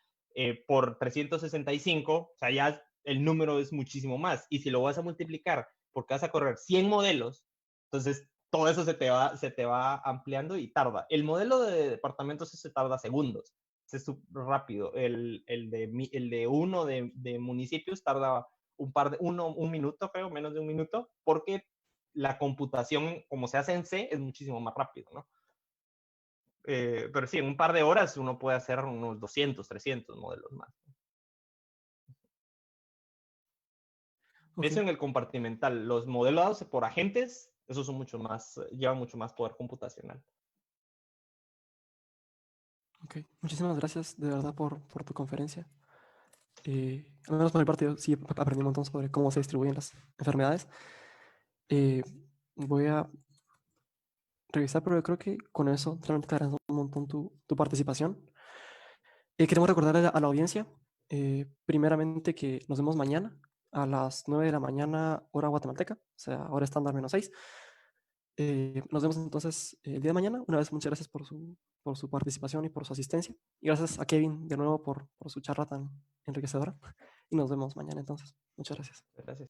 por 365, o sea, ya el número es muchísimo más. Y si lo vas a multiplicar porque vas a correr 100 modelos, entonces todo eso se te va ampliando y tarda. El modelo de departamentos se tarda segundos, es súper rápido. El de uno de municipios tarda un minuto, creo, menos de un minuto, porque la computación, como se hace en C, es muchísimo más rápido, ¿no? Pero sí, en un par de horas uno puede hacer unos 200, 300 modelos más. Ok, Eso en el compartimental. Los modelados por agentes, esos son mucho más, llevan mucho más poder computacional. ok. Muchísimas gracias de verdad por tu conferencia. Al menos por mi parte, yo sí aprendí un montón sobre cómo se distribuyen las enfermedades. Voy a revisar, pero yo creo que con eso realmente te agradezco un montón tu participación. Queremos recordarle a la audiencia, primeramente, que nos vemos mañana a las 9 de la mañana, hora guatemalteca, o sea, hora estándar -6. Nos vemos entonces el día de mañana. Una vez, muchas gracias por su participación y por su asistencia. Y gracias a Kevin de nuevo por su charla tan enriquecedora. Y nos vemos mañana entonces. Muchas gracias. Gracias.